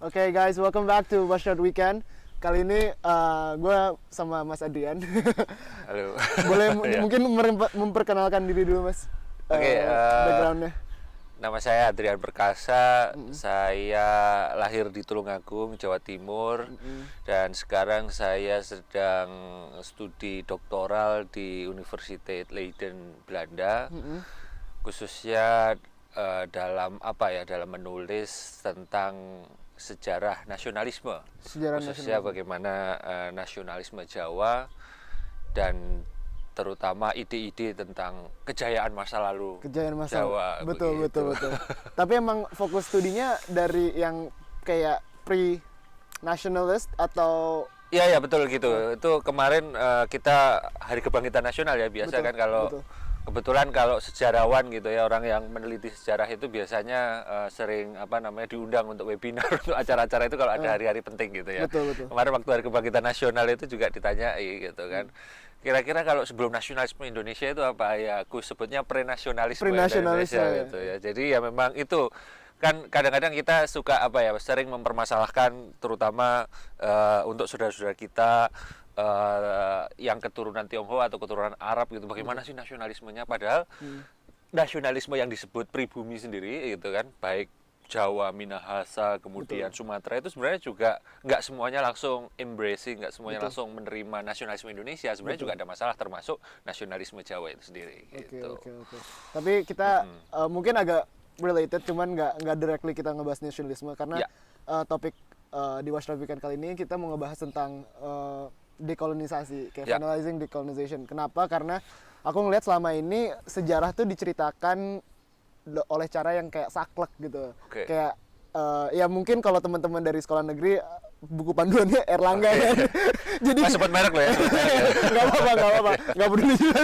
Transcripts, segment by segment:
Oke guys, welcome back to Washrod Weekend. Kali ini gue sama Mas Adrian. Halo. Boleh Ya. mungkin memperkenalkan diri dulu Mas. Oke, Backgroundnya. Nama saya Adrian Perkasa. Saya lahir di Tulungagung, Jawa Timur, dan sekarang saya sedang studi doktoral di Universiteit Leiden, Belanda. Khususnya dalam dalam menulis tentang sejarah nasionalisme, khususnya bagaimana nasionalisme Jawa dan terutama ide-ide tentang kejayaan masa lalu Jawa. Betul. Tapi emang fokus studinya dari yang kayak pre-nationalist atau Iya betul gitu. Itu kemarin kita Hari Kebangkitan Nasional ya, biasa kan kalau kebetulan kalau sejarawan gitu ya, orang yang meneliti sejarah itu biasanya sering diundang untuk webinar untuk acara-acara itu kalau ada hari-hari penting gitu ya. Betul. Kemarin waktu Hari Kebangkitan Nasional itu juga ditanyai gitu kan. Kira-kira kalau sebelum nasionalisme Indonesia itu apa ya? Aku sebutnya pre-nasionalisme Indonesia gitu ya. Jadi ya memang itu kan kadang-kadang kita suka sering mempermasalahkan terutama untuk saudara-saudara kita yang keturunan Tionghoa atau keturunan Arab gitu, bagaimana sih nasionalismenya, padahal nasionalisme yang disebut pribumi sendiri gitu kan, baik Jawa, Minahasa, kemudian Sumatera, itu sebenarnya juga nggak semuanya langsung embracing, nggak semuanya langsung menerima nasionalisme Indonesia. Sebenarnya juga ada masalah, termasuk nasionalisme Jawa itu sendiri. Oke. Tapi kita mungkin agak related, cuman nggak directly kita ngebahas nasionalisme karena topik di Washrod Weekend kali ini kita mau ngebahas tentang dekolonisasi, kayak finalizing decolonization. Kenapa? Karena aku ngelihat selama ini sejarah tuh diceritakan oleh cara yang kayak saklek gitu. Kayak ya mungkin kalau teman-teman dari sekolah negeri buku panduannya Erlangga kan. Jadi sebut merek loh ya. Enggak apa-apa. Enggak peduli juga.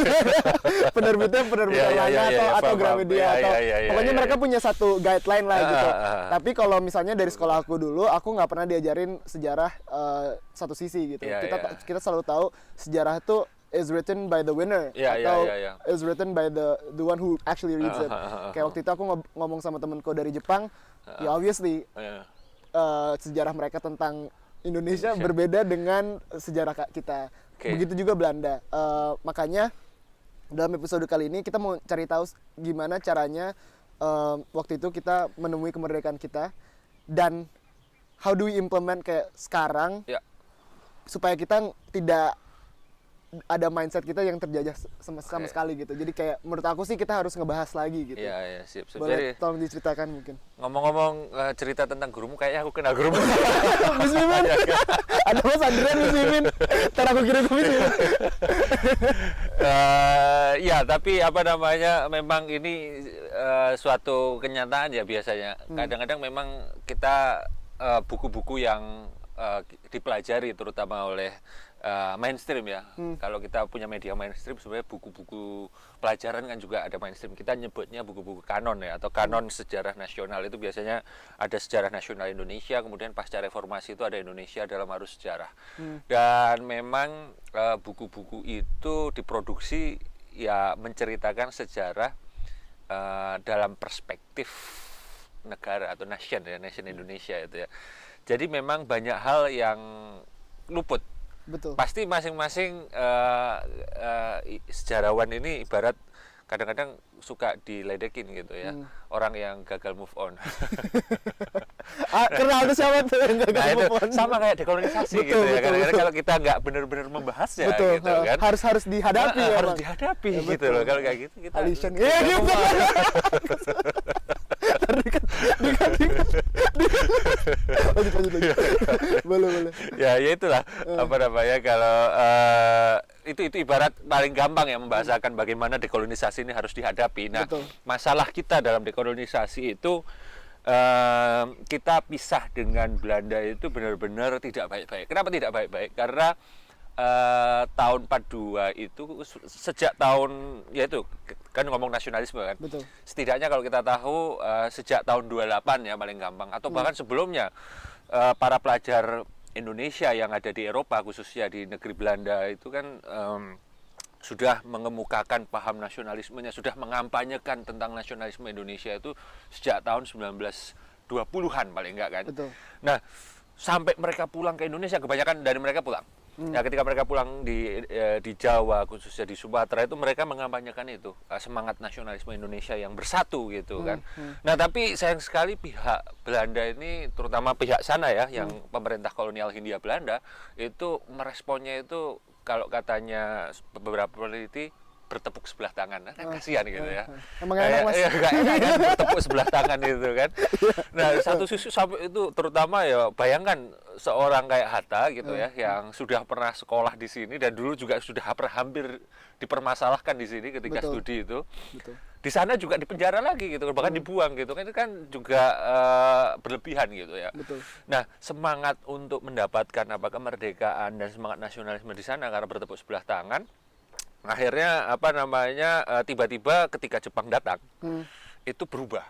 Penerbitnya Erlangga atau Gramedia atau pokoknya mereka punya satu guideline lah gitu. Tapi kalau misalnya dari sekolah aku dulu, aku nggak pernah diajarin sejarah satu sisi gitu. Kita selalu tahu sejarah itu is written by the winner atau is written by the one who actually reads it. Kayak waktu itu aku ngomong sama temenku dari Jepang, ya obviously sejarah mereka tentang Indonesia berbeda dengan sejarah kita. Begitu juga Belanda. Makanya dalam episode kali ini kita mau cari tahu gimana caranya waktu itu kita menemui kemerdekaan kita, dan how do we implement kayak sekarang supaya kita tidak ada mindset kita yang terjajah sama sekali gitu. Jadi kayak menurut aku sih kita harus ngebahas lagi gitu. Iya, siap. Boleh tolong diceritakan mungkin. Ngomong-ngomong cerita tentang gurumu, kayaknya aku kenal gurumu. Muslimin. Ada Mas Adrian Muslimin. Ntar aku kirim ke Muslimin. Ya, tapi memang ini suatu kenyataan ya biasanya. Kadang-kadang memang kita buku-buku yang dipelajari terutama oleh mainstream ya. Kalau kita punya media mainstream, sebenarnya buku-buku pelajaran kan juga ada mainstream. Kita nyebutnya buku-buku kanon ya, atau kanon sejarah nasional. Itu biasanya ada sejarah nasional Indonesia, kemudian pasca reformasi itu ada Indonesia dalam arus sejarah. Dan memang buku-buku itu diproduksi ya menceritakan sejarah dalam perspektif negara atau nation Indonesia itu ya. Jadi memang banyak hal yang luput. Betul. Pasti masing-masing sejarawan ini ibarat kadang-kadang suka diledekin gitu ya. Orang yang gagal move on. Kenal tuh siapa tuh yang gagal move on? Sama kayak dekolonisasi gitu ya. Kadang-kadang kalau kita nggak benar-benar membahasnya gitu kan. Harus dihadapi ya. Harus dihadapi gitu loh. Kalau kayak gitu kita Alishan. Iya gitu. Lanjut. Boleh. Ya itulah kalau itu ibarat paling gampang ya membahasakan bagaimana dekolonisasi ini harus dihadapi. Nah, masalah kita dalam dekolonisasi itu kita pisah dengan Belanda itu benar-benar tidak baik-baik. Kenapa tidak baik-baik? Karena tahun 42 itu sejak tahun yaitu kan ngomong nasionalisme kan. Setidaknya kalau kita tahu sejak tahun 28 ya paling gampang, atau bahkan sebelumnya para pelajar Indonesia yang ada di Eropa, khususnya di negeri Belanda itu kan sudah mengemukakan paham nasionalismenya, sudah mengampanyekan tentang nasionalisme Indonesia itu sejak tahun 19 20-an paling enggak kan. Betul. Nah, sampai mereka pulang ke Indonesia, kebanyakan dari mereka pulang. Ya, ketika mereka pulang di Jawa, khususnya di Sumatera, itu mereka mengampanyekan itu semangat nasionalisme Indonesia yang bersatu gitu kan. Nah, tapi sayang sekali pihak Belanda ini, terutama pihak sana ya, yang pemerintah kolonial Hindia Belanda, itu meresponnya itu kalau katanya beberapa peneliti bertepuk sebelah tangan, kan kasihan gitu ya. Emang enak Mas. Gak enak kan bertepuk sebelah tangan itu kan. Nah, satu sisi sampai itu terutama ya bayangkan seorang kayak Hatta gitu ya, yang sudah pernah sekolah di sini dan dulu juga sudah hampir dipermasalahkan di sini ketika studi itu. Betul. Di sana juga dipenjara lagi gitu, bahkan dibuang gitu kan, itu kan juga berlebihan gitu ya. Betul. Nah, semangat untuk mendapatkan kemerdekaan dan semangat nasionalisme di sana karena bertepuk sebelah tangan, akhirnya tiba-tiba ketika Jepang datang itu berubah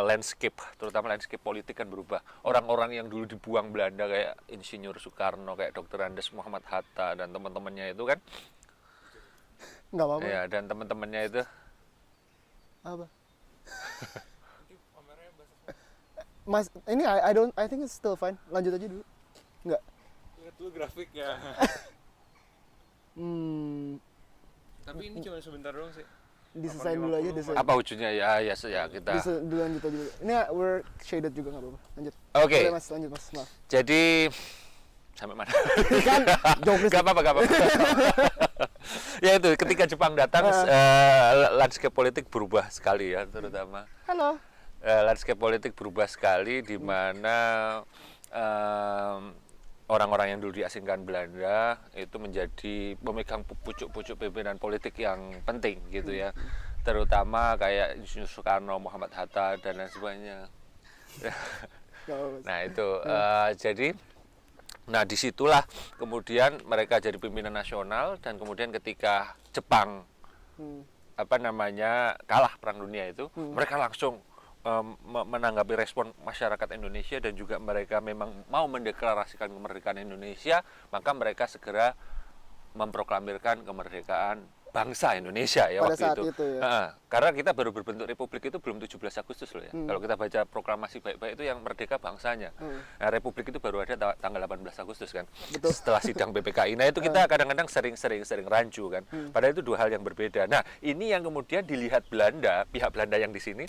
landscape, terutama landscape politik kan berubah. Orang-orang yang dulu dibuang Belanda kayak Insinyur Soekarno, kayak Dr. Andes Muhammad Hatta dan teman-temannya itu kan, Nggak apa-apa. ya, dan teman-temannya itu Apa? Mas, ini I think it's still fine. Lanjut aja dulu. Nggak. Lihat dulu grafiknya. Tapi ini cuma sebentar doang sih. Diselesain dulu aja, diselesain. apa ujungnya ya kita. Dulu lanjut aja dulu. Ini we're shaded juga nggak apa-apa. Lanjut. Oke. Boleh, Mas, lanjut Mas. Maaf. Jadi sampai mana? Kan jokes. Gak apa-apa. Ya itu ketika Jepang datang landscape politik berubah sekali ya, terutama. Halo. Landscape politik berubah sekali di mana orang-orang yang dulu diasingkan Belanda itu menjadi memegang pucuk-pucuk pimpinan politik yang penting gitu ya, terutama kayak Insinyur Soekarno, Muhammad Hatta dan lain sebagainya. Nah itu jadi, nah disitulah kemudian mereka jadi pimpinan nasional, dan kemudian ketika Jepang kalah Perang Dunia itu, mereka langsung menanggapi respon masyarakat Indonesia, dan juga mereka memang mau mendeklarasikan kemerdekaan Indonesia, maka mereka segera memproklamirkan kemerdekaan bangsa Indonesia ya pada waktu saat itu. itu ya. Karena kita baru berbentuk republik itu belum 17 Agustus loh ya. Kalau kita baca proklamasi baik-baik itu yang merdeka bangsanya. Nah, republik itu baru ada tanggal 18 Agustus kan. Betul. Setelah sidang PPKI. Nah, itu kita kadang-kadang sering rancu kan. Padahal itu dua hal yang berbeda. Nah, ini yang kemudian dilihat Belanda, pihak Belanda yang di sini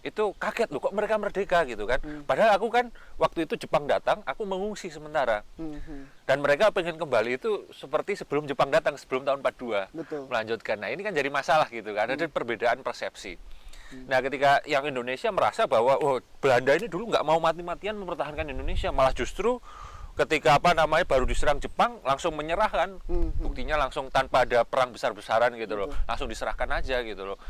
itu kaget loh, kok mereka merdeka gitu kan. Padahal aku kan waktu itu Jepang datang, aku mengungsi sementara. Dan mereka pengen kembali itu seperti sebelum Jepang datang, sebelum tahun 42. Betul. Melanjutkan. Nah, ini kan jadi masalah gitu kan. Ada perbedaan persepsi. Nah, ketika yang Indonesia merasa bahwa Belanda ini dulu nggak mau mati-matian mempertahankan Indonesia, malah justru ketika baru diserang Jepang langsung menyerah kan. Buktinya langsung tanpa ada perang besar-besaran gitu loh. Langsung diserahkan aja gitu loh.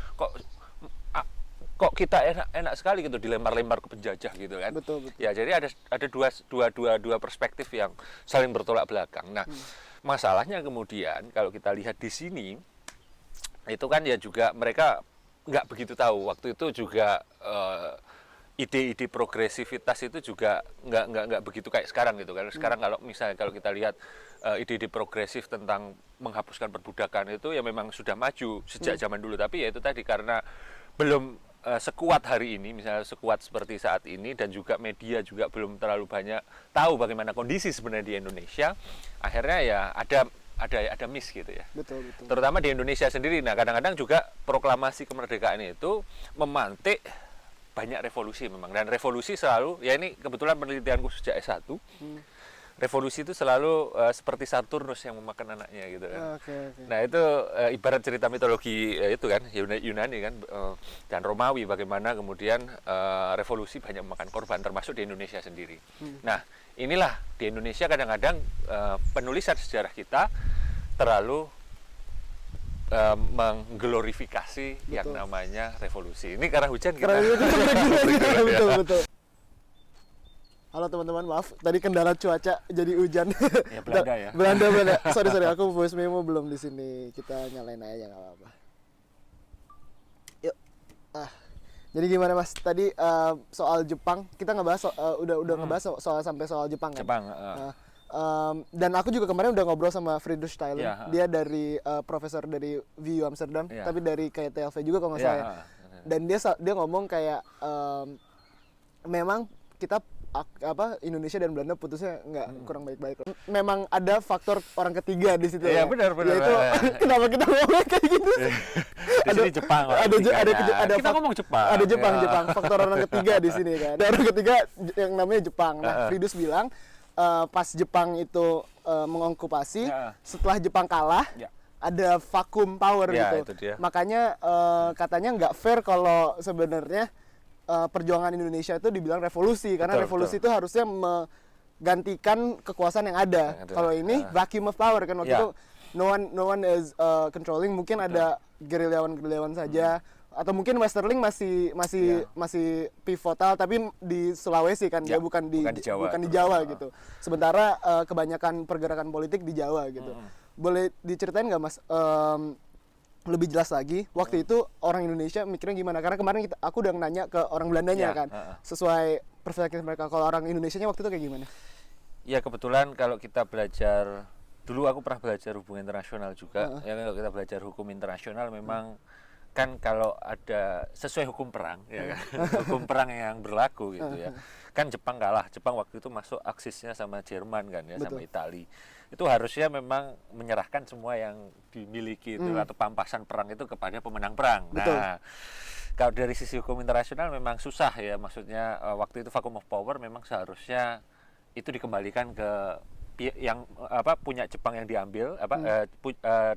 Kok kita enak sekali gitu dilempar-lempar ke penjajah gitu kan. Betul. Ya, jadi ada dua perspektif yang saling bertolak belakang. Nah, masalahnya kemudian kalau kita lihat di sini itu kan ya juga mereka nggak begitu tahu waktu itu juga ide-ide progresivitas itu juga nggak begitu kayak sekarang gitu kan. Sekarang kalau kita lihat ide-ide progresif tentang menghapuskan perbudakan itu ya memang sudah maju sejak zaman dulu, tapi ya itu tadi karena belum sekuat hari ini, misalnya sekuat seperti saat ini, dan juga media juga belum terlalu banyak tahu bagaimana kondisi sebenarnya di Indonesia, akhirnya ya ada miss gitu ya. Betul. Terutama di Indonesia sendiri. Nah, kadang-kadang juga proklamasi kemerdekaan itu memantik banyak revolusi memang, dan revolusi selalu, ya ini kebetulan penelitianku sejak S1, revolusi itu selalu seperti Saturnus yang memakan anaknya gitu kan. Okay. Nah, itu ibarat cerita mitologi itu kan Yunani kan, dan Romawi, bagaimana kemudian revolusi banyak memakan korban termasuk di Indonesia sendiri. Nah, inilah di Indonesia kadang-kadang penulisan sejarah kita terlalu mengglorifikasi yang namanya revolusi. Ini karena hujan kita. Betul. Halo teman-teman, maaf tadi kendala cuaca jadi hujan. Ya, Belanda ya. Belanda. Sorry, aku voice memo belum di sini. Kita nyalain aja nggak apa-apa. Yuk. Jadi gimana Mas? Tadi soal Jepang kita ngebahas udah ngebahas sampai soal Jepang kan? Jepang. Dan aku juga kemarin udah ngobrol sama Friedrich Thailand. Yeah. Dia dari profesor dari VU Amsterdam, Yeah. tapi dari KTLV juga kalau nggak salah. Dan dia ngomong kayak memang kita Indonesia dan Belanda putusnya nggak kurang baik-baik. Memang ada faktor orang ketiga di situ. Iya, benar. Yaitu kenapa kita ngomong kayak gitu sih? Di sini Jepang. Kita ngomong Jepang. Ada Jepang. Faktor orang ketiga di sini kan. Ada orang ketiga yang namanya Jepang. Nah, Fridus bilang pas Jepang itu mengokupasi, setelah Jepang kalah, ada vakum power gitu. Itu dia. Makanya katanya nggak fair kalau sebenarnya perjuangan Indonesia itu dibilang revolusi, karena revolusi itu harusnya menggantikan kekuasaan yang ada. Kalau ini vacuum of power kan waktu itu no one is controlling. Mungkin ada gerilyawan saja, atau mungkin Westerling masih pivotal, tapi di Sulawesi kan, dia bukan di Jawa gitu. Sementara kebanyakan pergerakan politik di Jawa gitu. Boleh diceritain nggak Mas? Lebih jelas lagi, waktu itu orang Indonesia mikirnya gimana? Karena kemarin aku udah nanya ke orang Belandanya kan, sesuai perspektif mereka. Kalau orang Indonesianya waktu itu kayak gimana? Ya kebetulan kalau kita belajar, dulu aku pernah belajar hubungan internasional juga. Ya kalau kita belajar hukum internasional memang kan kalau ada sesuai hukum perang, ya kan? Hukum perang yang berlaku gitu ya. Kan Jepang kalah, Jepang waktu itu masuk aksisnya sama Jerman kan ya, sama Italia. Itu harusnya memang menyerahkan semua yang dimiliki itu atau pampasan perang itu kepada pemenang perang. Betul. Nah, kalau dari sisi hukum internasional memang susah ya, maksudnya waktu itu vacuum of power memang seharusnya itu dikembalikan ke yang punya Jepang yang diambil,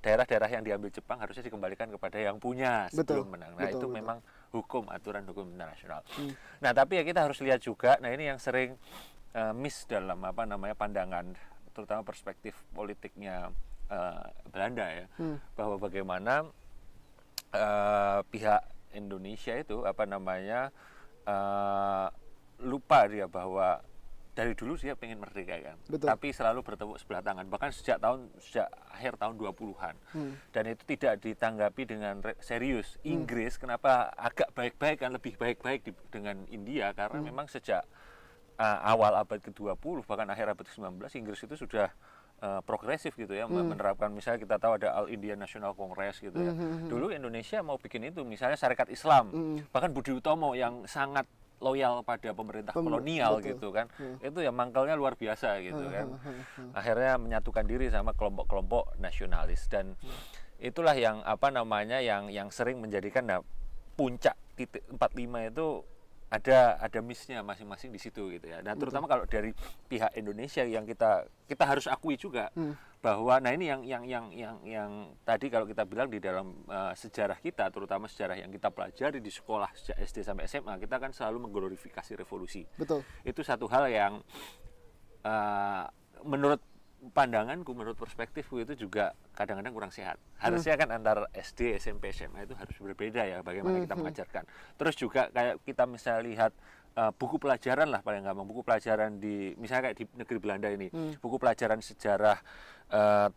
daerah-daerah yang diambil Jepang harusnya dikembalikan kepada yang punya sebelum menang. Nah, itu memang hukum, aturan hukum internasional. Nah, tapi ya kita harus lihat juga, nah ini yang sering miss dalam pandangan, terutama perspektif politiknya Belanda ya, bahwa bagaimana pihak Indonesia itu lupa dia bahwa dari dulu dia pengen merdeka kan. Tapi selalu bertepuk sebelah tangan, bahkan sejak akhir tahun 2000-an. Dan itu tidak ditanggapi dengan serius. Inggris kenapa agak baik-baik kan, lebih baik-baik dengan India, karena memang sejak awal abad ke-20 bahkan akhir abad ke-19 Inggris itu sudah progresif gitu ya, menerapkan, misalnya kita tahu ada All India National Congress gitu ya. Dulu Indonesia mau bikin itu, misalnya Syarikat Islam, bahkan Budi Utomo yang sangat loyal pada pemerintah kolonial gitu kan, itu ya mangkalnya luar biasa gitu kan. Akhirnya menyatukan diri sama kelompok-kelompok nasionalis, dan itulah yang yang sering menjadikan puncak titik 45 itu ada missnya masing-masing di situ gitu ya. Dan terutama kalau dari pihak Indonesia yang kita harus akui juga bahwa nah ini yang tadi kalau kita bilang di dalam sejarah kita, terutama sejarah yang kita pelajari di sekolah sejak SD sampai SMA, kita kan selalu mengglorifikasi revolusi. Betul. Itu satu hal yang menurut pandanganku, menurut perspektifku itu juga kadang-kadang kurang sehat. Harusnya kan antar SD, SMP, SMA itu harus berbeda ya bagaimana kita mengajarkan. Terus juga kayak kita misalnya lihat buku pelajaran lah, paling gampang buku pelajaran di misalnya kayak di negeri Belanda ini, buku pelajaran sejarah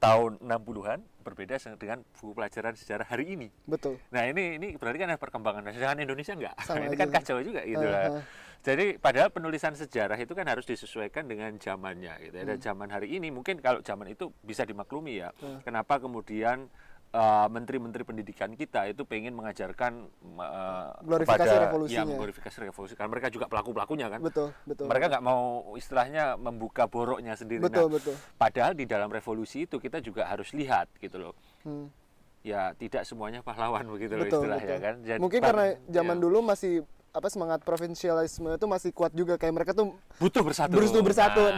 tahun 60-an berbeda dengan buku pelajaran sejarah hari ini. Betul. Nah ini berarti kan ada perkembangan. Sedangkan Indonesia enggak. Ini kan kacau juga gitu lah. Jadi padahal penulisan sejarah itu kan harus disesuaikan dengan zamannya gitu. Dan zaman hari ini mungkin kalau zaman itu bisa dimaklumi ya. Kenapa kemudian menteri-menteri pendidikan kita itu pengen mengajarkan glorifikasi revolusinya. Glorifikasi revolusi, karena mereka juga pelaku-pelakunya kan. Betul. Mereka nggak mau istilahnya membuka boroknya sendiri. Betul. Padahal di dalam revolusi itu kita juga harus lihat gitu loh. Ya tidak semuanya pahlawan begitu loh istilahnya kan. Jadi, mungkin karena zaman dulu masih semangat provinsialisme itu masih kuat juga, kayak mereka tuh butuh bersatu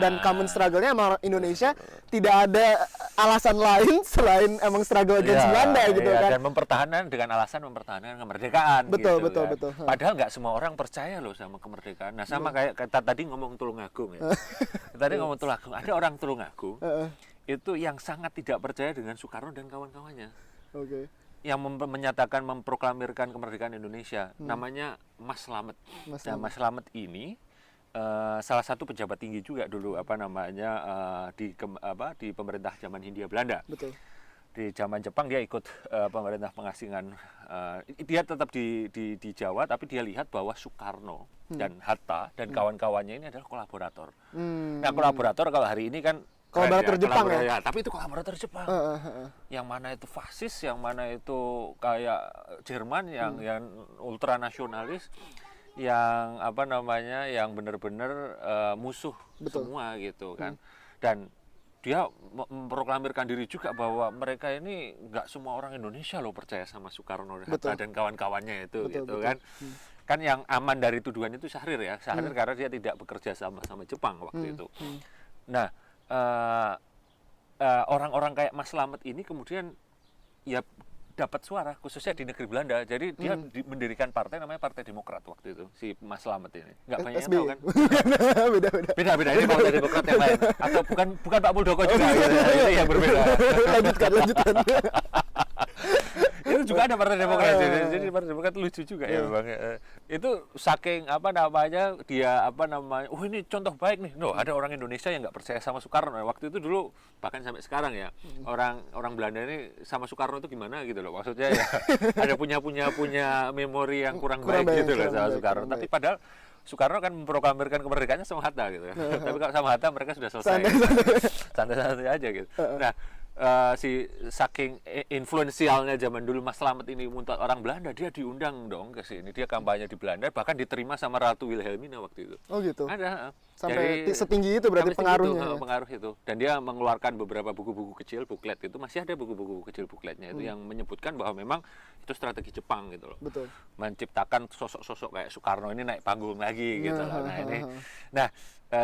dan common struggle-nya sama Indonesia tidak ada alasan lain selain emang struggle against Belanda gitu kan. Dan mempertahankan dengan alasan mempertahankan kemerdekaan. Betul. Padahal nggak semua orang percaya loh sama kemerdekaan. Nah sama kayak kita tadi ngomong Tulungagung ya. Tadi ngomong Tulungagung, ada orang Tulungagung itu yang sangat tidak percaya dengan Soekarno dan kawan-kawannya. Yang menyatakan memproklamirkan kemerdekaan Indonesia, namanya Mas Slamet. Nah, Mas Slamet ini salah satu pejabat tinggi juga dulu di pemerintah zaman Hindia Belanda. Betul. Di zaman Jepang dia ikut pemerintah pengasingan, dia tetap di Jawa, tapi dia lihat bahwa Soekarno dan Hatta dan kawan-kawannya ini adalah kolaborator. Nah kolaborator kalau hari ini kan kolaborator Jepang ya? Tapi itu kolaborator Jepang. Yang mana itu fasis, yang mana itu kayak Jerman yang ultranasionalis. apa namanya yang benar-benar musuh Betul. semua gitu kan. Dan dia memproklamirkan diri juga bahwa mereka ini nggak semua orang Indonesia loh percaya sama Soekarno Betul. dan kawan-kawannya itu Betul, gitu betul. kan. Kan yang aman dari tuduhan itu Syahrir ya. Syahrir karena dia tidak bekerja sama Jepang waktu itu. Nah, orang-orang kayak Mas Slamet ini kemudian ya dapat suara khususnya di negeri Belanda. Jadi dia mendirikan partai namanya Partai Demokrat waktu itu, si Mas Slamet ini. Nggak banyak yang SBY. tahu kan? Beda-beda. Beda ini Partai Demokrat yang lain. Atau bukan Pak Muldoko juga gitu. Itu yang berbeda. Lanjutkan. Itu juga ada Partai Demokrat. Jadi Partai Demokrat lucu juga ya memang. Itu saking oh ini contoh baik nih. No, ada orang Indonesia yang nggak percaya sama Soekarno. Waktu itu dulu bahkan sampai sekarang ya orang Belanda ini sama Soekarno itu gimana gitu loh. Maksudnya ya ada punya memori yang kurang baik gitu loh sama Soekarno. Tapi padahal Soekarno kan memproklamirkan kemerdekaannya sama Hatta gitu. Tapi kalau sama Hatta mereka sudah selesai. Santai-santai aja gitu. Nah, si saking influensialnya zaman dulu Mas Slamet ini untuk orang Belanda, dia diundang dong ke sini. Dia kampanye di Belanda, bahkan diterima sama Ratu Wilhelmina waktu itu. Oh gitu. Ada. Sampai setinggi itu berarti sampai pengaruhnya. Itu, pengaruh itu. Dan dia mengeluarkan beberapa buku-buku kecil, buklet itu masih ada buku-buku kecil bukletnya itu yang menyebutkan bahwa memang itu strategi Jepang gitu loh. Betul. Menciptakan sosok-sosok kayak Soekarno ini naik panggung lagi gitu loh. Nah,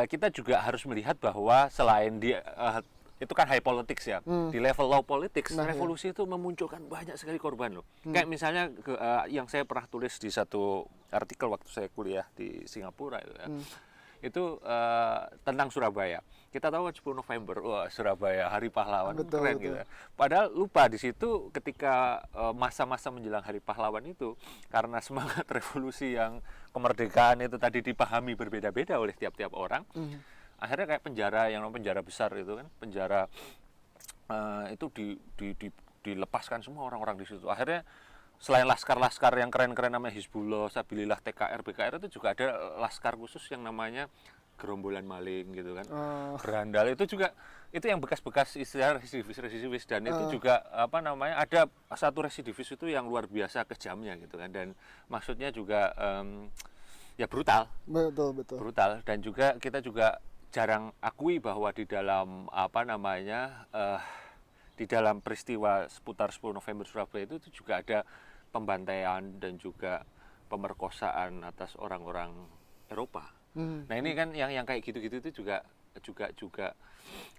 kita juga harus melihat bahwa selain dia itu kan high politics ya. Di level low politics, revolusi itu memunculkan banyak sekali korban loh. Kayak misalnya yang saya pernah tulis di satu artikel waktu saya kuliah di Singapura itu ya. Itu tentang Surabaya. Kita tahu kan 10 November, wah Surabaya Hari Pahlawan, keren gitu. Padahal lupa di situ ketika masa-masa menjelang Hari Pahlawan itu, karena semangat revolusi yang kemerdekaan itu tadi dipahami berbeda-beda oleh tiap-tiap orang. Akhirnya kayak penjara besar itu kan, penjara itu dilepaskan semua orang-orang di situ. Akhirnya selain laskar-laskar yang keren-keren namanya Hizbullah, Sabilillah, TKR, BKR itu juga ada laskar khusus yang namanya gerombolan maling gitu kan. Berandal itu juga itu yang bekas-bekas istilah residivis dan itu juga apa namanya ada satu residivis itu yang luar biasa kejamnya gitu kan, dan maksudnya juga ya brutal. Betul. Brutal, dan juga kita juga jarang akui bahwa di dalam apa namanya di dalam peristiwa seputar 10 November Surabaya itu juga ada pembantaian dan juga pemerkosaan atas orang-orang Eropa. Nah ini kan yang kayak gitu-gitu itu juga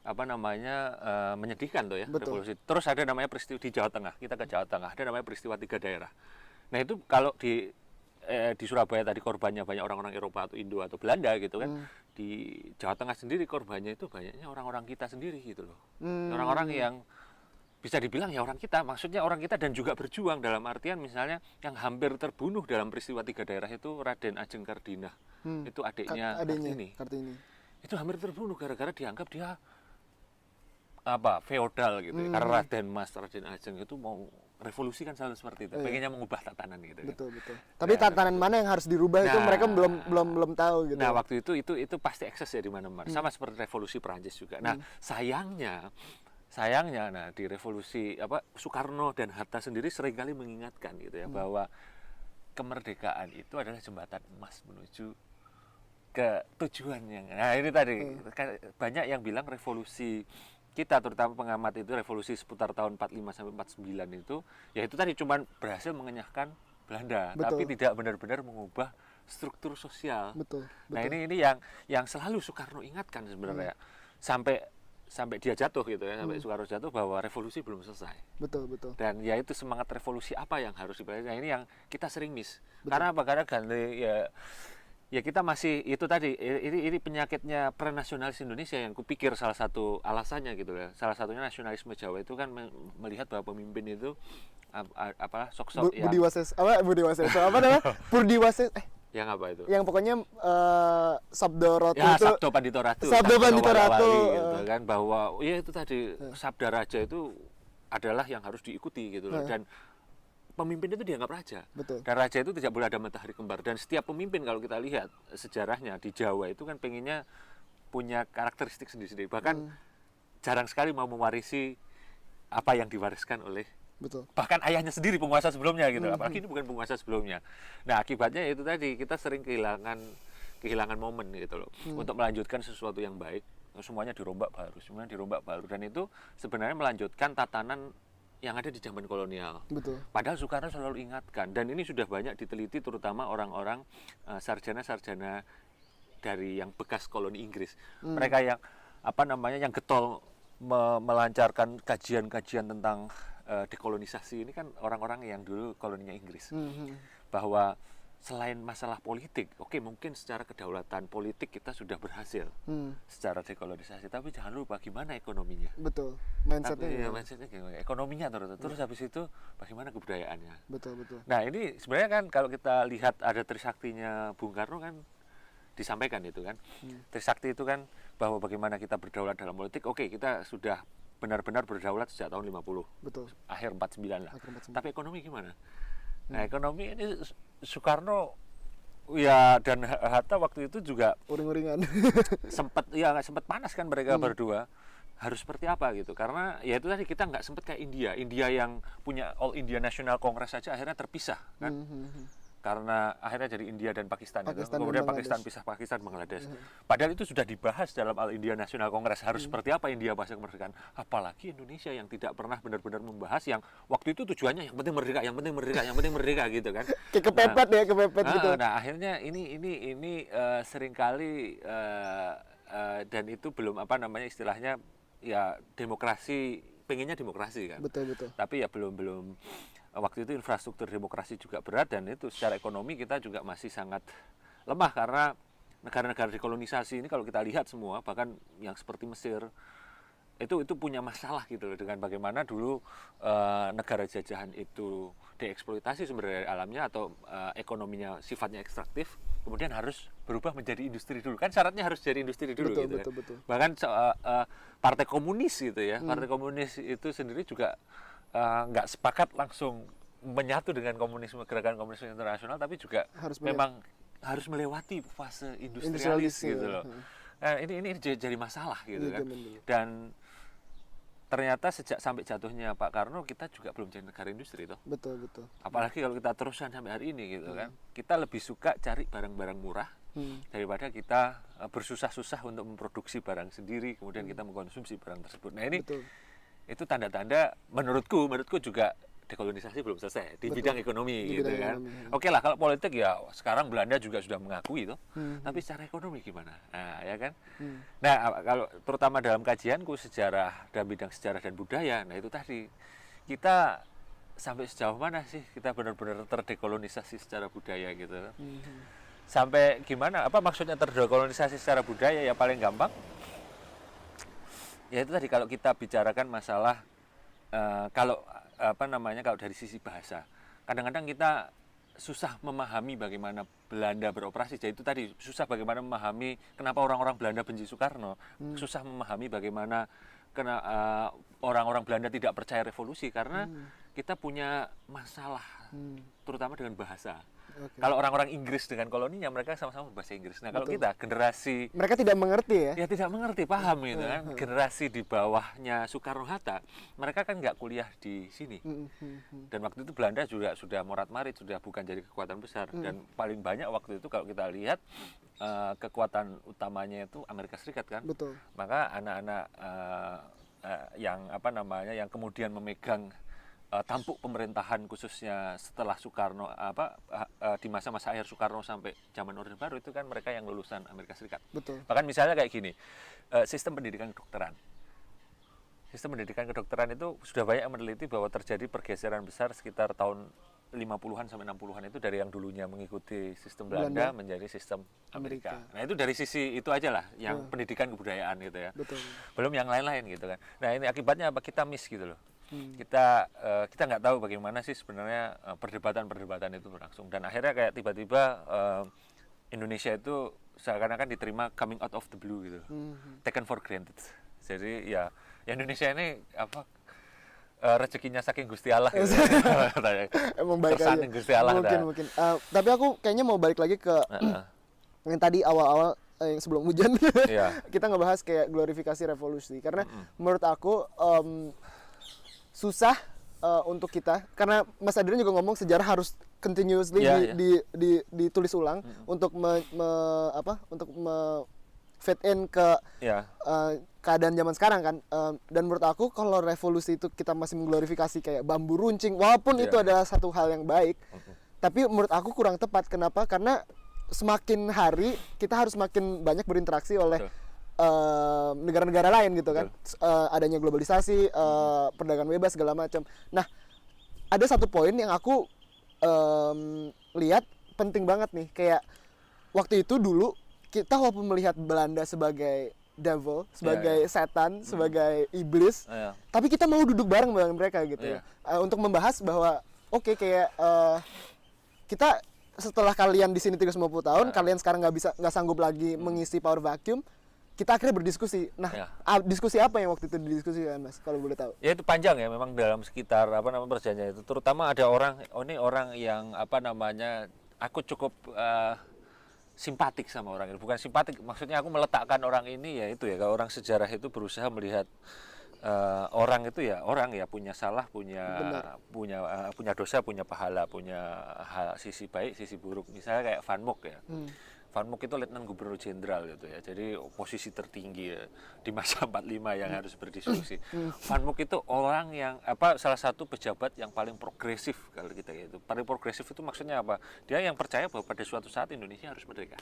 apa namanya menyedihkan tuh ya. Betul. Revolusi. Terus ada namanya peristiwa di Jawa Tengah, kita ke Jawa Tengah, ada namanya peristiwa 3 daerah. Nah itu kalau di Surabaya tadi korbannya banyak orang-orang Eropa atau Indo atau Belanda gitu kan. Di Jawa Tengah sendiri korbannya itu banyaknya orang-orang kita sendiri gitu loh. Orang-orang yang bisa dibilang ya orang kita, maksudnya orang kita dan juga berjuang dalam artian misalnya yang hampir terbunuh dalam peristiwa 3 daerah itu Raden Ajeng Kardinah. Itu adiknya Kartini. Itu hampir terbunuh gara-gara dianggap dia feodal gitu. Karena Raden Ajeng itu mau revolusi kan selalu seperti itu, pengennya mengubah tatanan gitu. Betul. Tapi tatanan mana yang harus dirubah itu mereka belum tahu gitu. Nah, waktu itu pasti ekses ya di mana-mana. Sama seperti revolusi Perancis juga. Nah, sayangnya di revolusi Soekarno dan Hatta sendiri seringkali mengingatkan gitu ya bahwa kemerdekaan itu adalah jembatan emas menuju ke tujuan yang. Nah, ini tadi banyak yang bilang revolusi kita terutama pengamat itu revolusi seputar tahun 45 sampai 49 itu ya itu tadi cuma berhasil mengenyahkan Belanda. Betul. Tapi tidak benar-benar mengubah struktur sosial. Betul. Nah, ini yang selalu Soekarno ingatkan sebenarnya sampai dia jatuh gitu ya, sampai Soekarno jatuh bahwa revolusi belum selesai. Betul. Dan ya itu semangat revolusi apa yang harus dipelajari. Nah, ini yang kita sering miss. Karena apa? Karena ganti ya kita masih itu tadi ini penyakitnya prenasionalis Indonesia yang kupikir salah satu alasannya gitu ya. Salah satunya nasionalisme Jawa itu kan melihat bahwa pemimpin itu sok-sok yang Budi Waseso apa namanya? Budi Waseso yang apa itu? Yang pokoknya Sabdo Ratu ya, itu Sabdo Pandito Ratu gitu kan, bahwa ya itu tadi Sabda Raja itu adalah yang harus diikuti gitu loh. Dan pemimpin itu dianggap raja. Betul. Dan raja itu tidak boleh ada matahari kembar. Dan setiap pemimpin kalau kita lihat sejarahnya di Jawa itu kan pengennya punya karakteristik sendiri-sendiri. Bahkan jarang sekali mau mewarisi apa yang diwariskan oleh Betul. Bahkan ayahnya sendiri penguasa sebelumnya gitu, apalagi ini bukan penguasa sebelumnya. Nah akibatnya itu tadi kita sering kehilangan momen gitu loh, untuk melanjutkan sesuatu yang baik, semuanya dirombak baru, dan itu sebenarnya melanjutkan tatanan yang ada di zaman kolonial. Betul. Padahal Soekarno selalu ingatkan, dan ini sudah banyak diteliti terutama orang-orang sarjana-sarjana dari yang bekas koloni Inggris. Mereka yang yang getol melancarkan kajian-kajian tentang dekolonisasi ini kan orang-orang yang dulu koloninya Inggris. Bahwa selain masalah politik, oke mungkin secara kedaulatan politik kita sudah berhasil secara dekolonisasi, tapi jangan lupa gimana ekonominya. Betul. Mindsetnya. Mindsetnya gimana? Ekonominya terus habis itu bagaimana kebudayaannya. Betul. Nah ini sebenarnya kan kalau kita lihat ada Trisaktinya Bung Karno kan disampaikan itu kan. Trisakti itu kan bahwa bagaimana kita berdaulat dalam politik. Oke, kita sudah benar-benar berdaulat sejak tahun 50. Betul. Akhir 49 lah. Akhir 49. Tapi ekonomi gimana? Nah, ekonomi ini Soekarno ya dan Hatta waktu itu juga uring-uringan. sempat panas kan mereka berdua. Harus seperti apa gitu, karena ya itu tadi kita nggak sempat kayak India yang punya All India National Congress saja akhirnya terpisah kan. Karena akhirnya jadi India dan Pakistan gitu. Kemudian Pakistan pisah, Pakistan Bangladesh. Padahal itu sudah dibahas dalam All India National Congress harus seperti apa India pasca kemerdekaan. Apalagi Indonesia yang tidak pernah benar-benar membahas, yang waktu itu tujuannya yang penting merdeka gitu kan. Kayak kepepet gitu. Nah akhirnya ini seringkali dan itu belum istilahnya ya demokrasi, pengennya demokrasi kan. Betul. Tapi ya belum waktu itu infrastruktur demokrasi juga berat, dan itu secara ekonomi kita juga masih sangat lemah karena negara-negara dekolonisasi ini kalau kita lihat semua, bahkan yang seperti Mesir itu punya masalah gitu loh dengan bagaimana dulu negara jajahan itu dieksploitasi sumber daya alamnya atau ekonominya sifatnya ekstraktif, kemudian harus berubah menjadi industri dulu. Kan syaratnya harus jadi industri dulu betul. Bahkan Partai Komunis gitu ya, Partai Komunis itu sendiri juga nggak sepakat langsung menyatu dengan gerakan komunisme internasional, tapi juga memang harus melewati fase industrialis gitu loh. Nah, ini jadi masalah gitu kan. Dan ternyata sampai jatuhnya Pak Karno kita juga belum jadi negara industri toh. Betul. Apalagi kalau kita teruskan sampai hari ini gitu kan. Kita lebih suka cari barang-barang murah daripada kita bersusah-susah untuk memproduksi barang sendiri, kemudian kita mengkonsumsi barang tersebut. Nah ini itu tanda-tanda menurutku juga dekolonisasi belum selesai di bidang ekonomi gitu kan. Oke lah, kalau politik ya sekarang Belanda juga sudah mengakui itu. Tapi secara ekonomi gimana? Nah, ya kan? Nah, kalau terutama dalam kajianku dalam bidang sejarah dan budaya, nah itu tadi kita sampai sejauh mana sih kita benar-benar terdekolonisasi secara budaya gitu. Sampai gimana? Apa maksudnya terdekolonisasi secara budaya? Ya paling gampang ya itu tadi, kalau kita bicarakan masalah kalau dari sisi bahasa, kadang-kadang kita susah memahami bagaimana Belanda beroperasi. Jadi itu tadi susah bagaimana memahami kenapa orang-orang Belanda benci Soekarno, susah memahami bagaimana orang-orang Belanda tidak percaya revolusi karena kita punya masalah terutama dengan bahasa. Kalau orang-orang Inggris dengan koloninya mereka sama-sama bahasa Inggris. Nah kalau kita generasi mereka tidak mengerti ya? Ya tidak mengerti, paham gitu kan. Generasi di bawahnya Soekarno Hatta, mereka kan nggak kuliah di sini. Dan waktu itu Belanda juga sudah morat-marit, sudah bukan jadi kekuatan besar. Dan paling banyak waktu itu kalau kita lihat kekuatan utamanya itu Amerika Serikat kan. Betul. Maka anak-anak yang kemudian memegang tampuk pemerintahan khususnya setelah Soekarno di masa-masa akhir Soekarno sampai zaman Orde Baru itu kan mereka yang lulusan Amerika Serikat. Betul. Bahkan misalnya kayak gini, sistem pendidikan kedokteran. Sistem pendidikan kedokteran itu sudah banyak yang meneliti bahwa terjadi pergeseran besar sekitar tahun 50-an sampai 60-an itu dari yang dulunya mengikuti sistem Belanda menjadi sistem Amerika. Nah itu dari sisi itu aja lah, yang pendidikan kebudayaan gitu ya. Betul. Belum yang lain-lain gitu kan. Nah ini akibatnya apa? Kita miss gitu loh. Kita nggak tahu bagaimana sih sebenarnya perdebatan-perdebatan itu berlangsung, dan akhirnya kayak tiba-tiba Indonesia itu seakan-akan diterima coming out of the blue gitu, taken for granted. Jadi ya Indonesia ini rezekinya saking Gusti Allah gitu. Emang baik aja. Gusti Allah mungkin. Tapi aku kayaknya mau balik lagi ke yang tadi awal-awal yang sebelum hujan. Kita ngebahas kayak glorifikasi revolusi, karena menurut aku susah untuk kita, karena Mas Adrian juga ngomong sejarah harus continuously ditulis ulang untuk fit in ke keadaan zaman sekarang kan. Dan menurut aku kalau revolusi itu kita masih mengglorifikasi kayak bambu runcing, walaupun itu adalah satu hal yang baik, tapi menurut aku kurang tepat. Kenapa? Karena semakin hari kita harus semakin banyak berinteraksi oleh negara-negara lain gitu kan. Adanya globalisasi, perdagangan bebas segala macam. Nah, ada satu poin yang aku lihat penting banget nih, kayak waktu itu dulu kita walaupun melihat Belanda sebagai devil, sebagai setan, sebagai iblis, tapi kita mau duduk bareng dengan mereka gitu. Untuk membahas bahwa kayak kita setelah kalian di sini 350 tahun, kalian sekarang nggak sanggup lagi mengisi power vacuum, kita akhirnya berdiskusi. Nah, diskusi apa yang waktu itu didiskusikan, Mas, kalau boleh tahu? Ya itu panjang ya, memang dalam sekitar perjanjian itu, terutama ada orang yang aku cukup simpatik sama orang ini. Bukan simpatik, maksudnya aku meletakkan orang ini ya itu ya, kalau orang sejarah itu berusaha melihat orang itu ya orang ya, punya salah, punya dosa, punya pahala, punya sisi baik, sisi buruk. Misalnya kayak Van Mook ya. Van Mook itu Letnan Gubernur Jenderal gitu ya. Jadi posisi tertinggi ya, di masa 45 yang harus berdiskusi. Van Mook itu orang yang salah satu pejabat yang paling progresif kalau kita gitu. Paling progresif itu maksudnya apa? Dia yang percaya bahwa pada suatu saat Indonesia harus merdeka.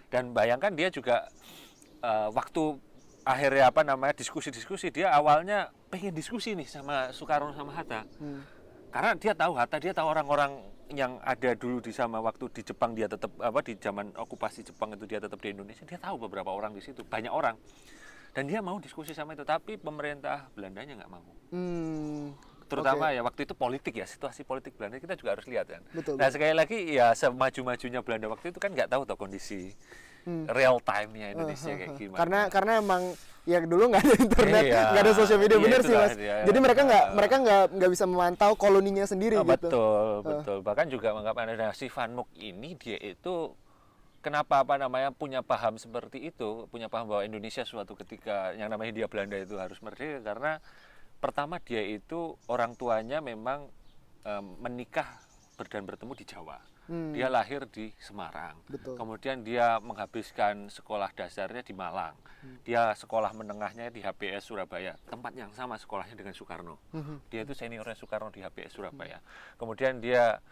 Dan bayangkan dia juga waktu akhirnya diskusi-diskusi, dia awalnya pengen diskusi nih sama Soekarno sama Hatta. Karena dia tahu Hatta, dia tahu orang-orang yang ada dulu waktu di Jepang, dia tetap di zaman okupasi Jepang itu dia tetap di Indonesia, dia tahu beberapa orang di situ, banyak orang, dan dia mau diskusi sama itu, tapi pemerintah Belandanya nggak mau. Terutama ya waktu itu politik ya, situasi politik Belanda kita juga harus lihat kan. Nah sekali lagi ya, semaju-majunya Belanda waktu itu kan nggak tahu kondisi real time-nya Indonesia kayak gimana. Karena emang ya dulu nggak ada internet, nggak ada sosial media, bener sih Mas. Jadi mereka nggak bisa memantau koloninya sendiri gitu. Betul. Bahkan juga menganggap si Van Mook ini, dia itu kenapa punya paham seperti itu, punya paham bahwa Indonesia suatu ketika yang namanya Hindia Belanda itu harus merdeka, karena pertama dia itu orang tuanya memang menikah dan bertemu di Jawa. Dia lahir di Semarang. Kemudian dia menghabiskan sekolah dasarnya di Malang. Dia sekolah menengahnya di HPS Surabaya, tempat yang sama sekolahnya dengan Soekarno. Dia itu seniornya Soekarno di HPS Surabaya. Kemudian dia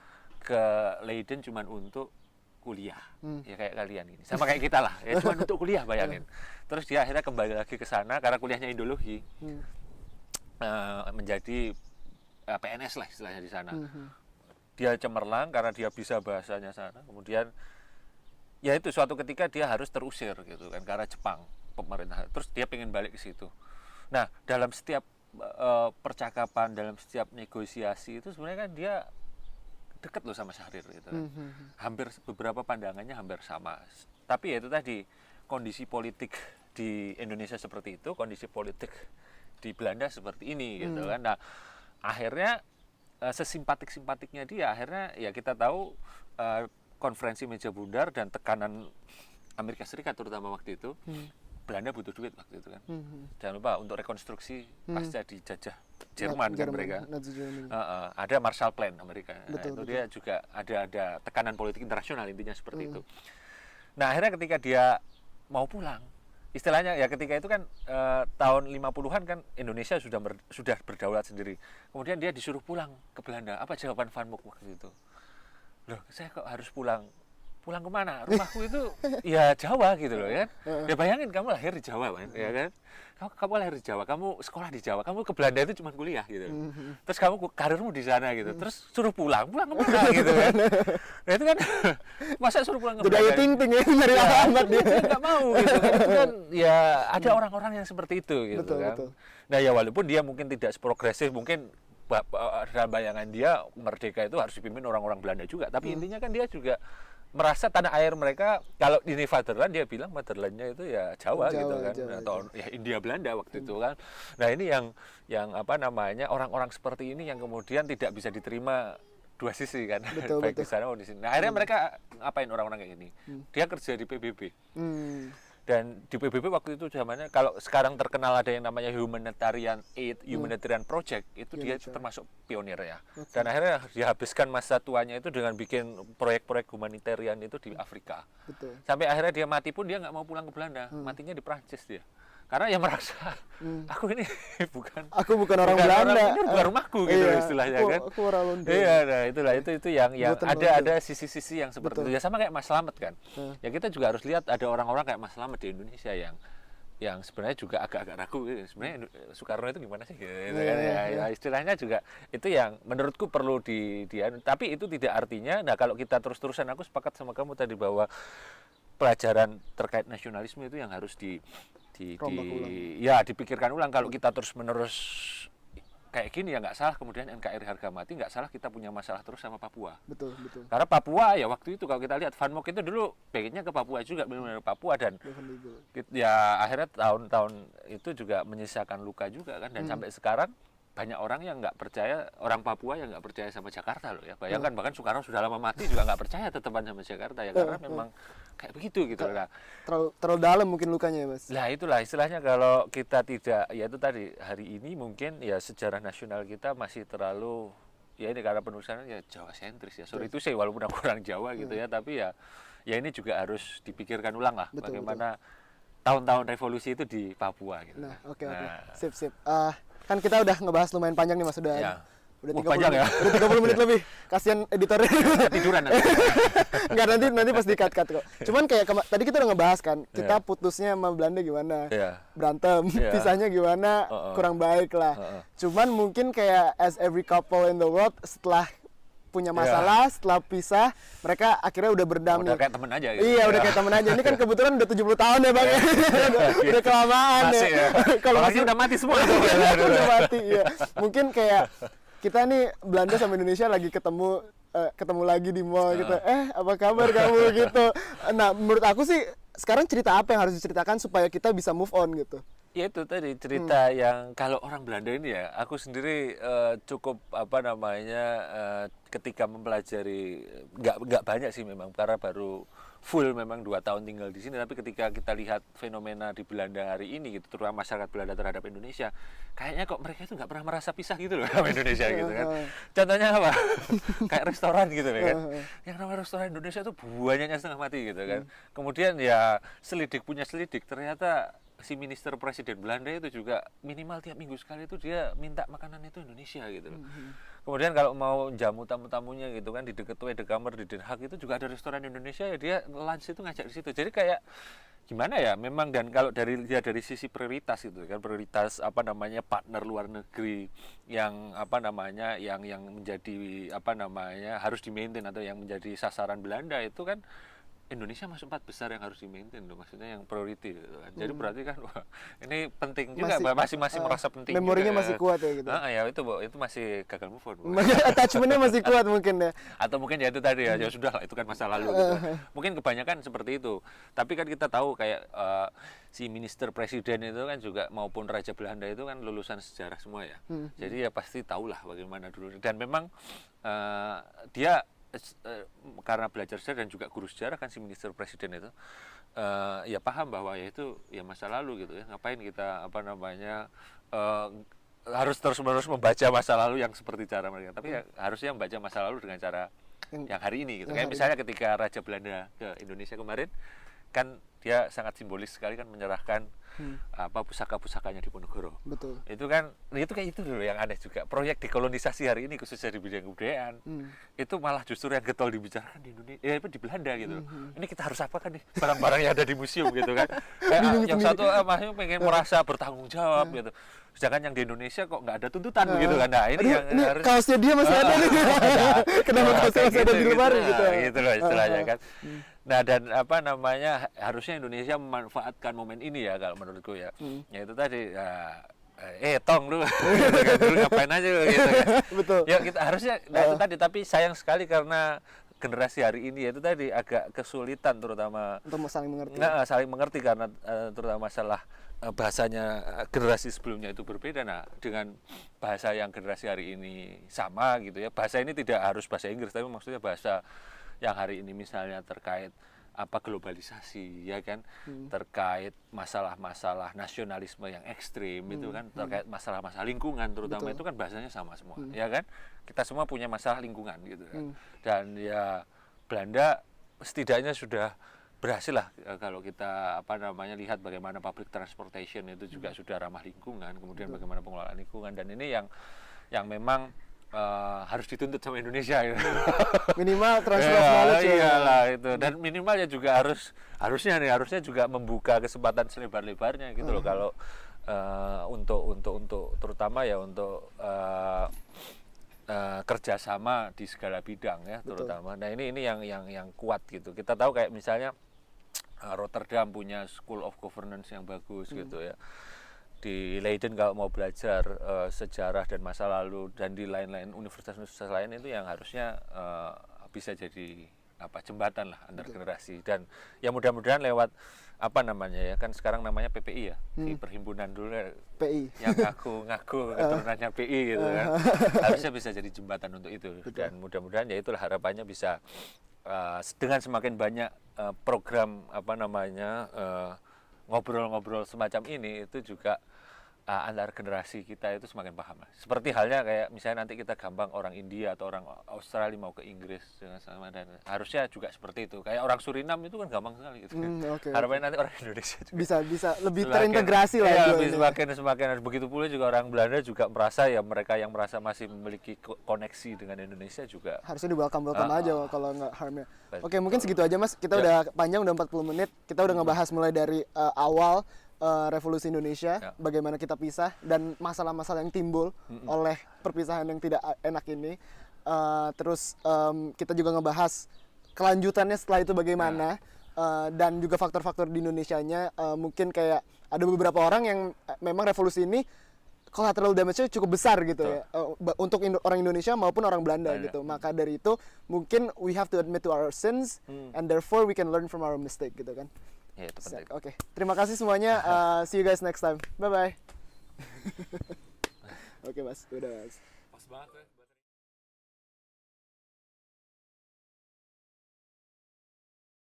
ke Leiden cuman untuk kuliah, ya kayak kalian ini, sama kayak kita lah, ya cuma untuk kuliah, bayangin. Terus dia akhirnya kembali lagi ke sana karena kuliahnya Indologi, menjadi PNS lah istilahnya di sana. Dia cemerlang karena dia bisa bahasanya sana. Kemudian ya itu suatu ketika dia harus terusir gitu kan, ke arah Jepang pemerintah. Terus dia pengen balik ke situ. Nah, dalam setiap percakapan, dalam setiap negosiasi itu sebenarnya kan dia dekat loh sama Syahrir gitu kan. Hampir beberapa pandangannya hampir sama. Tapi ya itu tadi, kondisi politik di Indonesia seperti itu, kondisi politik di Belanda seperti ini gitu kan. Nah, akhirnya sesimpatik-simpatiknya dia, akhirnya ya kita tahu konferensi meja bundar dan tekanan Amerika Serikat terutama waktu itu, Belanda butuh duit waktu itu kan. Jangan lupa untuk rekonstruksi pasca dijajah Jerman kan mereka. Ada Marshall Plan Amerika. Itu dia juga ada tekanan politik internasional, intinya seperti itu. Nah, akhirnya ketika dia mau pulang, istilahnya ya ketika itu kan tahun 50-an kan Indonesia sudah berdaulat sendiri. Kemudian dia disuruh pulang ke Belanda. Apa jawaban Van Mook waktu itu? Loh, saya kok harus pulang? Pulang kemana? Rumahku itu ya Jawa gitu loh ya. Ya bayangin kamu lahir di Jawa kan, ya kan? Kamu lahir di Jawa, kamu sekolah di Jawa, kamu ke Belanda itu cuma kuliah gitu. Terus kamu karirmu di sana gitu. Terus suruh pulang kemana gitu kan? Nah itu kan masa suruh pulang ke Belanda? Jadi ting-ting ya dari alamat dia. Nggak mau gitu kan. Itu kan ya ada orang-orang yang seperti itu gitu kan. Nah ya walaupun dia mungkin tidak seprogresif, mungkin dalam bayangan dia merdeka itu harus dipimpin orang-orang Belanda juga. Tapi intinya kan dia juga merasa tanah air mereka, kalau ini fatherland, dia bilang fatherlandnya itu ya Jawa gitu kan, atau ya India Belanda waktu itu kan. Nah ini yang orang-orang seperti ini yang kemudian tidak bisa diterima dua sisi kan, baik di sana maupun di sini. Nah akhirnya mereka ngapain orang-orang kayak gini? Dia kerja di PBB. Dan di PBB waktu itu zamannya, kalau sekarang terkenal ada yang namanya humanitarian aid, humanitarian project, itu dia termasuk pionir ya. Dan akhirnya dihabiskan masa tuanya itu dengan bikin proyek-proyek humanitarian itu di Afrika. Betul. Sampai akhirnya dia mati pun dia nggak mau pulang ke Belanda, matinya di Prancis dia. Karena ya merasa aku ini bukan orang Belanda, ini bukan rumahku gitu istilahnya kan. Aku orang London. Iya, nah itulah itu yang Buatan ada sisi-sisi yang seperti Betul. itu. Ya sama kayak Mas Slamet kan. Ya kita juga harus lihat ada orang-orang kayak Mas Slamet di Indonesia yang sebenarnya juga agak-agak ragu sebenarnya Soekarno itu gimana sih gitu kan ya istilahnya juga itu yang menurutku perlu tapi itu tidak artinya kalau kita terus-terusan, aku sepakat sama kamu tadi bahwa pelajaran terkait nasionalisme itu yang harus dipikirkan ulang. Kalau kita terus-menerus kayak gini ya nggak salah, kemudian NKRI harga mati, nggak salah kita punya masalah terus sama Papua. Betul. Karena Papua ya waktu itu kalau kita lihat Van Mock itu dulu pengennya ke Papua juga, benar-benar Papua, dan ya akhirnya tahun-tahun itu juga menyisakan luka juga kan, dan sampai sekarang banyak orang yang nggak percaya, orang Papua yang nggak percaya sama Jakarta loh ya. Bayangkan bahkan Soekarno sudah lama mati juga nggak percaya tetepan sama Jakarta ya, karena memang kayak begitu gitu lah. Terlalu dalam mungkin lukanya ya Mas. Nah itulah istilahnya, kalau kita tidak, ya itu tadi, hari ini mungkin ya sejarah nasional kita masih terlalu, ya ini karena penulisannya ya Jawa sentris ya. Sorry itu sih walaupun aku orang Jawa gitu ya, tapi ya ini juga harus dipikirkan ulang lah, bagaimana tahun-tahun revolusi itu di Papua gitu. Nah, oke. Sip. Kan kita udah ngebahas lumayan panjang nih Mas, udah 30 panjang menit, ya? udah 30 menit lebih. Kasihan editornya. Tiduran nanti. Enggak, nanti pas di-cut kok. Cuman kayak tadi kita udah ngebahas kan, kita putusnya sama Belanda gimana? Berantem, pisahnya gimana? Kurang baik lah. Cuman mungkin kayak as every couple in the world, setelah punya masalah, setelah pisah, mereka akhirnya udah berdamai. Udah kayak temen aja gitu. Iya, udah kayak temen aja. Ini kan kebetulan udah 70 tahun ya Bang. Udah kelamaan ya. Kalau masih udah mati semua. Udah mati, iya. Mungkin kayak kita nih Belanda sama Indonesia lagi ketemu lagi di mall gitu. Apa kabar kamu gitu. Nah, menurut aku sih sekarang cerita apa yang harus diceritakan supaya kita bisa move on gitu. Ya itu tadi cerita yang kalau orang Belanda ini ya, aku sendiri cukup ketika mempelajari, nggak banyak sih memang, karena baru full memang 2 tahun tinggal di sini, tapi ketika kita lihat fenomena di Belanda hari ini gitu, terutama masyarakat Belanda terhadap Indonesia, kayaknya kok mereka itu nggak pernah merasa pisah gitu loh sama Indonesia gitu kan. Contohnya apa? Kayak restoran gitu kan. Yang namanya restoran Indonesia itu banyaknya setengah mati gitu kan. Kemudian ya selidik punya selidik, ternyata si minister presiden Belanda itu juga minimal tiap minggu sekali itu dia minta makanan itu Indonesia gitu loh. Kemudian kalau mau jamu tamu-tamunya gitu kan, di dekat Tweede Kamer di Den Haag itu juga ada restoran Indonesia ya, dia lunch itu ngajak di situ. Jadi kayak gimana ya memang, dan kalau dari sisi prioritas itu kan, prioritas partner luar negeri yang yang menjadi harus di-maintain atau yang menjadi sasaran Belanda itu kan Indonesia masuk 4 besar yang harus di-maintain loh, maksudnya yang priority gitu kan. Jadi berarti kan wah, ini penting juga, masih merasa penting. Memorinya juga. Masih kuat ya gitu. Ya itu masih gagal move on. Attachment-nya masih kuat mungkin ya. Atau mungkin ya itu tadi ya sudah lah, itu kan masa lalu gitu. Mungkin kebanyakan seperti itu. Tapi kan kita tahu kayak si minister presiden itu kan juga maupun Raja Belanda itu kan lulusan sejarah semua ya. Jadi ya pasti tahulah bagaimana dulu, dan memang dia karena belajar sejarah dan juga guru sejarah kan si minister presiden itu ya paham bahwa ya itu ya masa lalu gitu ya, ngapain kita harus terus-menerus membaca masa lalu yang seperti cara mereka, tapi ya harusnya membaca masa lalu dengan cara yang hari ini gitu. Kayak misalnya ketika Raja Belanda ke Indonesia kemarin kan dia sangat simbolis sekali kan menyerahkan pusaka-pusakanya di Ponorogo. Betul. Itu kan kayak itu dulu yang aneh juga. Proyek dekolonisasi hari ini khususnya di bidang kebudayaan. Itu malah justru yang getol dibicarakan di Indonesia, di Belanda gitu. Ini kita harus apakan nih barang-barang yang ada di museum gitu kan. Yang satu masih pengen merasa bertanggung jawab gitu. Sedangkan yang di Indonesia kok nggak ada tuntutan begitu kan. Nah, ini yang harus kaosnya dia masih ada nih. Kenapa kaosnya masih ada di lemari gitu. Gitu loh istilahnya kan. Nah, dan harusnya Indonesia memanfaatkan momen ini ya kalau menurutku ya. Ya itu tadi tong lu dulu ngapain aja gitu kan. Betul. Ya kita harusnya itu tadi, tapi sayang sekali karena generasi hari ini ya itu tadi agak kesulitan terutama untuk saling mengerti. Saling mengerti karena terutama masalah bahasanya generasi sebelumnya itu berbeda. Nah, dengan bahasa yang generasi hari ini sama gitu ya. Bahasa ini tidak harus bahasa Inggris, tapi maksudnya bahasa yang hari ini misalnya terkait globalisasi ya kan, terkait masalah-masalah nasionalisme yang ekstrim itu kan, terkait masalah-masalah lingkungan terutama. Betul. Itu kan bahasanya sama semua ya kan, kita semua punya masalah lingkungan gitu kan. Dan ya Belanda setidaknya sudah berhasil lah kalau kita lihat bagaimana public transportation itu juga sudah ramah lingkungan, kemudian bagaimana pengelolaan lingkungan, dan ini yang memang harus dituntut sama Indonesia gitu. Minimal transfer of knowledge ya. Iyalah itu, dan minimalnya juga harusnya juga membuka kesempatan selebar-lebarnya gitu loh, kalau untuk terutama ya untuk kerjasama di segala bidang ya terutama. Nah ini yang kuat gitu. Kita tahu kayak misalnya Rotterdam punya School of Governance yang bagus gitu ya. Di Leiden kalau mau belajar sejarah dan masa lalu, dan di lain-lain universitas-universitas lain itu yang harusnya bisa jadi jembatan lah antar generasi. Dan ya mudah-mudahan lewat ya kan sekarang namanya PPI ya, di perhimpunan dulu ya, PI yang ngaku keturunannya PI gitu kan, harusnya bisa jadi jembatan untuk itu. Dan mudah-mudahan ya itulah harapannya bisa dengan semakin banyak program ngobrol-ngobrol semacam ini, itu juga antar generasi kita itu semakin paham. Seperti halnya kayak misalnya nanti kita gampang orang India atau orang Australia mau ke Inggris dengan sama, dan harusnya juga seperti itu. Kayak orang Surinam itu kan gampang sekali gitu. Harapannya nanti orang Indonesia juga bisa lebih terintegrasi lah. Iya, semakin begitu pula juga orang Belanda juga merasa ya, mereka yang merasa masih memiliki koneksi dengan Indonesia juga harusnya di welcome aja kalau nggak harmnya. Oke, mungkin segitu aja Mas. Kita udah panjang, udah 40 menit. Kita udah ngebahas mulai dari awal revolusi Indonesia, bagaimana kita pisah, dan masalah-masalah yang timbul oleh perpisahan yang tidak enak ini. Terus kita juga ngebahas kelanjutannya setelah itu bagaimana, dan juga faktor-faktor di Indonesianya. Mungkin kayak ada beberapa orang yang memang revolusi ini collateral damage-nya cukup besar gitu ya, untuk orang Indonesia maupun orang Belanda gitu. Maka dari itu mungkin we have to admit to our sins, and therefore we can learn from our mistake gitu kan. Ya, itu penting. Oke, terima kasih semuanya. See you guys next time. Bye bye. Oke Mas, udah Mas. Pas banget ya.